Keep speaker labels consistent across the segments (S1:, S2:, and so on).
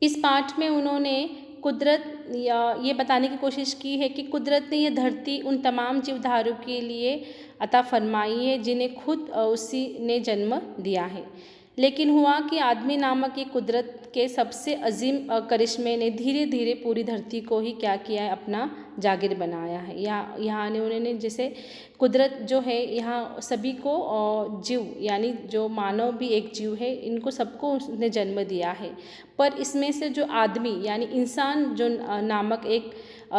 S1: इस पाठ में उन्होंने कुदरत या ये बताने की कोशिश की है कि कुदरत ने यह धरती उन तमाम जीवधारों के लिए अता फरमाई है जिन्हें खुद उसी ने जन्म दिया है। लेकिन हुआ कि आदमी नामक ये कुदरत के सबसे अजीम करिश्मे ने धीरे धीरे पूरी धरती को ही क्या किया है, अपना जागिर बनाया है। यहाँ ने उन्होंने जैसे कुदरत जो है यहाँ सभी को जीव यानी जो मानव भी एक जीव है, इनको सबको उसने जन्म दिया है। पर इसमें से जो आदमी यानी इंसान जो नामक एक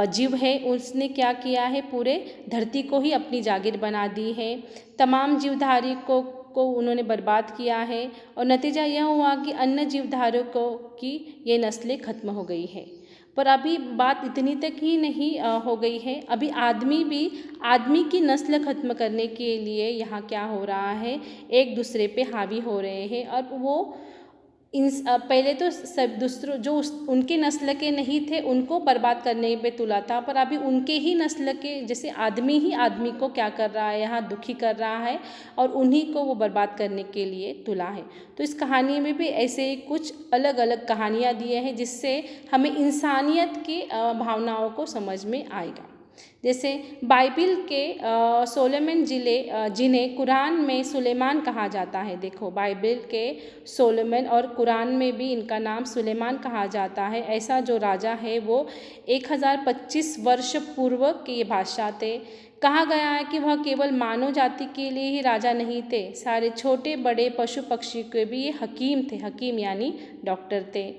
S1: जीव है, उसने क्या किया है, पूरे धरती को ही अपनी जागीर बना दी है। तमाम जीवधारी को उन्होंने बर्बाद किया है और नतीजा यह हुआ कि अन्य जीवधारियों की ये नस्लें खत्म हो गई है। पर अभी बात इतनी तक ही नहीं हो गई है, अभी आदमी की नस्ल खत्म करने के लिए यहाँ क्या हो रहा है, एक दूसरे पे हावी हो रहे हैं। और वो पहले तो सब दूसरों जो उनके नस्ल के नहीं थे उनको बर्बाद करने पे तुला था, पर अभी उनके ही नस्ल के जैसे आदमी ही आदमी को क्या कर रहा है, यहाँ दुखी कर रहा है और उन्हीं को वो बर्बाद करने के लिए तुला है। तो इस कहानी में भी ऐसे ही कुछ अलग अलग कहानियाँ दिए हैं जिससे हमें इंसानियत की भावनाओं को समझ में आएगा। जैसे बाइबिल के सोलोमन जिन्हें कुरान में सुलेमान कहा जाता है। देखो, बाइबिल के सोलोमन और कुरान में भी इनका नाम सुलेमान कहा जाता है। ऐसा जो राजा है वो 1025 वर्ष पूर्व के ये बादशाह थे। कहा गया है कि वह केवल मानव जाति के लिए ही राजा नहीं थे, सारे छोटे बड़े पशु पक्षी के भी ये हकीम थे। हकीम यानी डॉक्टर थे।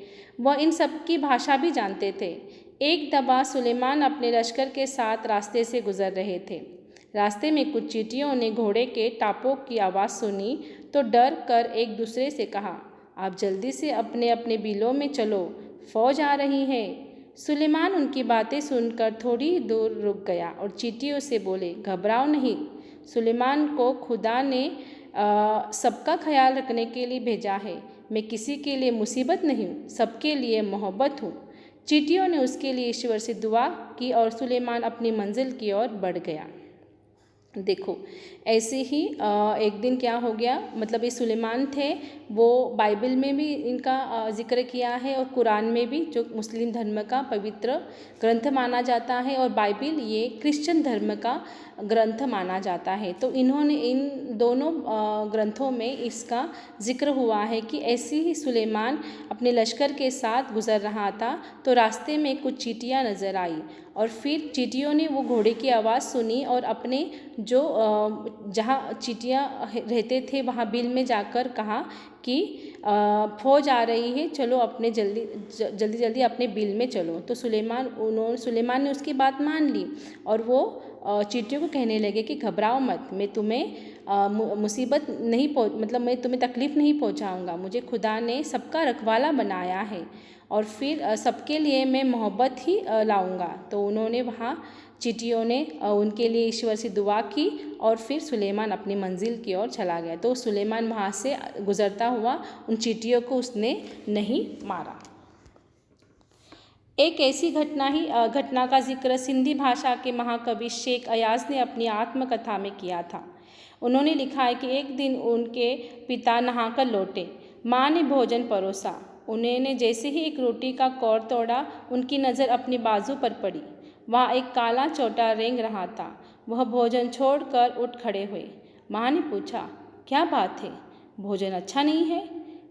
S1: वह इन सब की भाषा भी जानते थे। एक दफा सुलेमान अपने लश्कर के साथ रास्ते से गुजर रहे थे। रास्ते में कुछ चींटियों ने घोड़े के टापों की आवाज़ सुनी तो डर कर एक दूसरे से कहा, आप जल्दी से अपने अपने बिलों में चलो, फौज आ रही है। सुलेमान उनकी बातें सुनकर थोड़ी दूर रुक गया और चींटियों से बोले, घबराओ नहीं, सुलेमान को खुदा ने सबका ख्याल रखने के लिए भेजा है। मैं किसी के लिए मुसीबत नहीं हूँ, सबके लिए मोहब्बत हूँ। चींटियों ने उसके लिए ईश्वर से दुआ की और सुलेमान अपनी मंजिल की ओर बढ़ गया। देखो, ऐसे ही एक दिन क्या हो गया, मतलब ये सुलेमान थे, वो बाइबल में भी इनका जिक्र किया है और कुरान में भी, जो मुस्लिम धर्म का पवित्र ग्रंथ माना जाता है, और बाइबल ये क्रिश्चियन धर्म का ग्रंथ माना जाता है। तो इन्होंने इन दोनों ग्रंथों में इसका जिक्र हुआ है कि ऐसे ही सुलेमान अपने लश्कर के साथ गुजर रहा था तो रास्ते में कुछ चींटियाँ नज़र आई और फिर चींटियों ने वो घोड़े की आवाज़ सुनी और अपने जो जहाँ चींटियाँ रहते थे वहाँ बिल में जाकर कहा कि फौज आ रही है, चलो अपने जल्दी अपने बिल में चलो। तो सुलेमान ने उसकी बात मान ली और वो चींटियों को कहने लगे कि घबराओ मत, मैं तुम्हें मुसीबत नहीं मतलब मैं तुम्हें तकलीफ़ नहीं पहुंचाऊंगा। मुझे खुदा ने सबका रखवाला बनाया है और फिर सबके लिए मैं मोहब्बत ही लाऊंगा। तो उन्होंने वहाँ चींटियों ने उनके लिए ईश्वर से दुआ की और फिर सुलेमान अपनी मंजिल की ओर चला गया। तो सुलेमान वहाँ से गुजरता हुआ उन चींटियों को उसने नहीं मारा। एक ऐसी घटना का जिक्र सिंधी भाषा के महाकवि शेख अयाज ने अपनी आत्मकथा में किया था। उन्होंने लिखा है कि एक दिन उनके पिता नहाकर लौटे। माँ ने भोजन परोसा। उन्होंने जैसे ही एक रोटी का कौर तोड़ा, उनकी नज़र अपनी बाजू पर पड़ी। वहाँ एक काला चोटा रेंग रहा था। वह भोजन छोड़कर उठ खड़े हुए। माँ ने पूछा, क्या बात है, भोजन अच्छा नहीं है?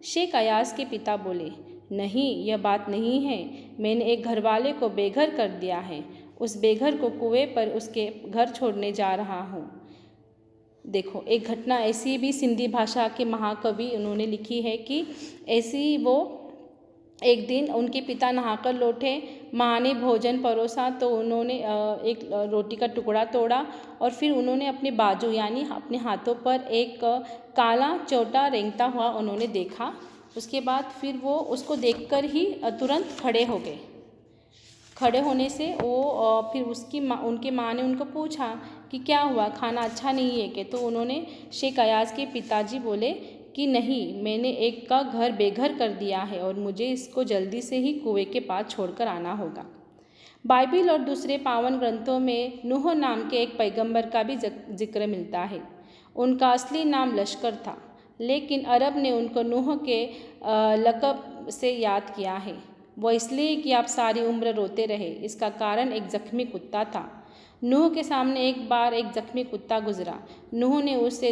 S1: शेख अयाज के पिता बोले, नहीं, यह बात नहीं है। मैंने एक घरवाले को बेघर कर दिया है। उस बेघर को कुएं पर उसके घर छोड़ने जा रहा हूँ। देखो, एक घटना ऐसी भी सिंधी भाषा के महाकवि उन्होंने लिखी है कि ऐसी वो एक दिन उनके पिता नहाकर लौटे। माँ ने भोजन परोसा तो उन्होंने एक रोटी का टुकड़ा तोड़ा और फिर उन्होंने अपने बाजू यानी अपने हाथों पर एक काला चोटा रेंगता हुआ उन्होंने देखा। उसके बाद फिर वो उसको देखकर ही तुरंत खड़े हो गए। खड़े होने से वो फिर उनकी माँ ने उनको पूछा कि क्या हुआ, खाना अच्छा नहीं है क्या? तो उन्होंने शेख अयाज के पिताजी बोले कि नहीं, मैंने एक का घर बेघर कर दिया है और मुझे इसको जल्दी से ही कुएं के पास छोड़कर आना होगा। बाइबिल और दूसरे पावन ग्रंथों में नूह नाम के एक पैगंबर का भी जिक्र मिलता है। उनका असली नाम लश्कर था, लेकिन अरब ने उनको नूह के लक़ब से याद किया है। वो इसलिए कि आप सारी उम्र रोते रहे। इसका कारण एक जख्मी कुत्ता था। नूह के सामने एक बार एक जख्मी कुत्ता गुजरा। नूह ने उसे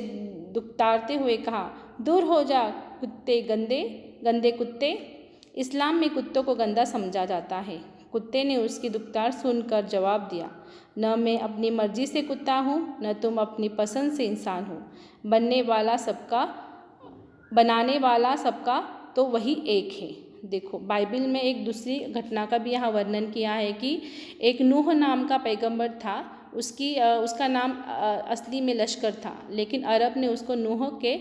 S1: दुत्कारते हुए कहा, दूर हो जा कुत्ते, गंदे गंदे कुत्ते। इस्लाम में कुत्तों को गंदा समझा जाता है। कुत्ते ने उसकी दुत्कार सुनकर जवाब दिया, न मैं अपनी मर्जी से कुत्ता हूँ, न तुम अपनी पसंद से इंसान हो। बनाने वाला सबका तो वही एक है। देखो, बाइबल में एक दूसरी घटना का भी यहाँ वर्णन किया है कि एक नूह नाम का पैगंबर था। उसका नाम असली में लश्कर था, लेकिन अरब ने उसको नूह के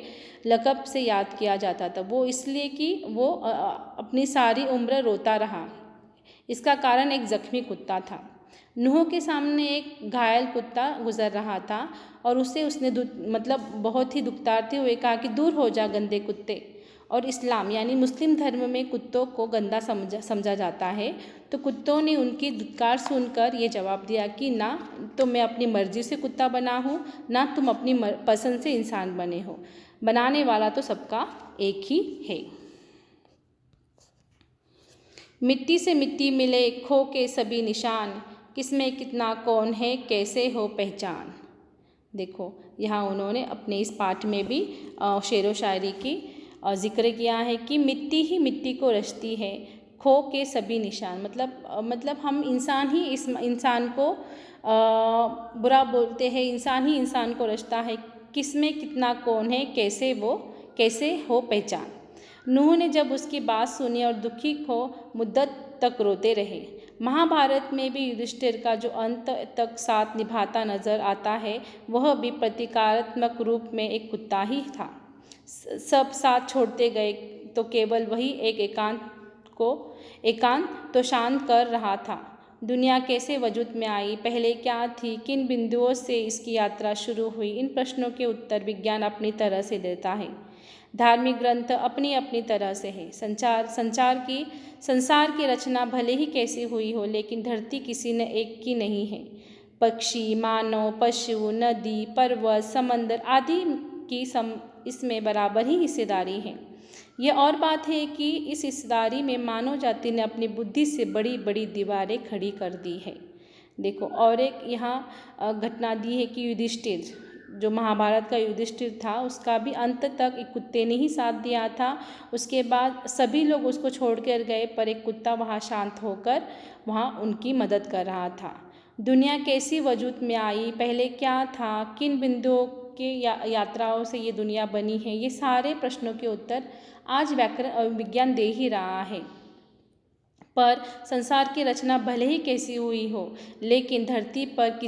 S1: लक़ब से याद किया जाता था। वो इसलिए कि वो अपनी सारी उम्र रोता रहा। इसका कारण एक जख्मी कुत्ता था। नूह के सामने एक घायल कुत्ता गुजर रहा था और उसने बहुत ही दुत्कारते हुए कहा कि दूर हो जा गंदे कुत्ते। और इस्लाम यानी मुस्लिम धर्म में कुत्तों को गंदा समझा जाता है। तो कुत्तों ने उनकी दुत्कार सुनकर ये जवाब दिया कि ना तो मैं अपनी मर्जी से कुत्ता बना हूँ, ना तुम अपनी पसंद से इंसान बने हो। बनाने वाला तो सबका एक ही है। मिट्टी से मिट्टी मिले खो के सभी निशान, किसमें कितना कौन है कैसे हो पहचान। देखो, यहाँ उन्होंने अपने इस पाठ में भी शेर व शायरी की जिक्र किया है कि मिट्टी ही मिट्टी को रचती है, खो के सभी निशान। मतलब हम इंसान ही इस इंसान को बुरा बोलते हैं, इंसान ही इंसान को रचता है। किसमें कितना कौन है कैसे हो पहचान। नूह ने जब उसकी बात सुनी और दुखी हो मुद्दत तक रोते रहे। महाभारत में भी युधिष्ठिर का जो अंत तक साथ निभाता नजर आता है, वह भी प्रतीकात्मक रूप में एक कुत्ता ही था। सब साथ छोड़ते गए तो केवल वही एकांत तो शांत कर रहा था। दुनिया कैसे वजूद में आई, पहले क्या थी, किन बिंदुओं से इसकी यात्रा शुरू हुई, इन प्रश्नों के उत्तर विज्ञान अपनी तरह से देता है। धार्मिक ग्रंथ अपनी अपनी तरह से है। संसार की रचना भले ही कैसी हुई हो, लेकिन धरती किसी न एक की नहीं है। पक्षी, मानव, पशु, नदी, पर्वत, समंदर आदि की इसमें बराबर ही हिस्सेदारी है। यह और बात है कि इस हिस्सेदारी में मानव जाति ने अपनी बुद्धि से बड़ी बड़ी दीवारें खड़ी कर दी है। देखो, और एक यहाँ घटना दी है कि युधिष्ठिर, जो महाभारत का युधिष्ठिर था, उसका भी अंत तक एक कुत्ते ने ही साथ दिया था। उसके बाद सभी लोग उसको छोड़ कर गए, पर एक कुत्ता वहाँ शांत होकर वहाँ उनकी मदद कर रहा था। दुनिया कैसी वजूद में आई, पहले क्या था, किन बिंदुओं के यात्राओं से ये दुनिया बनी है, ये सारे प्रश्नों के उत्तर आज विज्ञान दे ही रहा है। पर संसार की रचना भले ही कैसी हुई हो, लेकिन धरती पर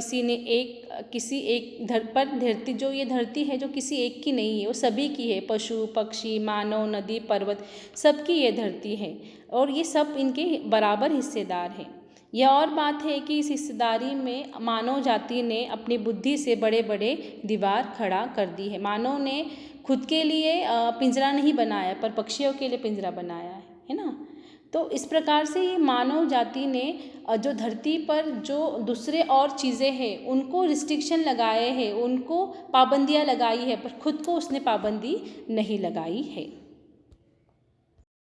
S1: जो ये धरती है, जो किसी एक की नहीं है, वो सभी की है। पशु, पक्षी, मानव, नदी, पर्वत, सबकी ये धरती है और ये सब इनके बराबर हिस्सेदार हैं। यह और बात है कि इस हिस्सेदारी में मानव जाति ने अपनी बुद्धि से बड़े बड़े दीवार खड़ा कर दी है। मानव ने खुद के लिए पिंजरा नहीं बनाया, पर पक्षियों के लिए पिंजरा बनाया है ना। तो इस प्रकार से ये मानव जाति ने जो धरती पर जो दूसरे और चीज़ें हैं उनको रिस्ट्रिक्शन लगाए हैं, उनको पाबंदियाँ लगाई है, पर खुद को उसने पाबंदी नहीं लगाई है।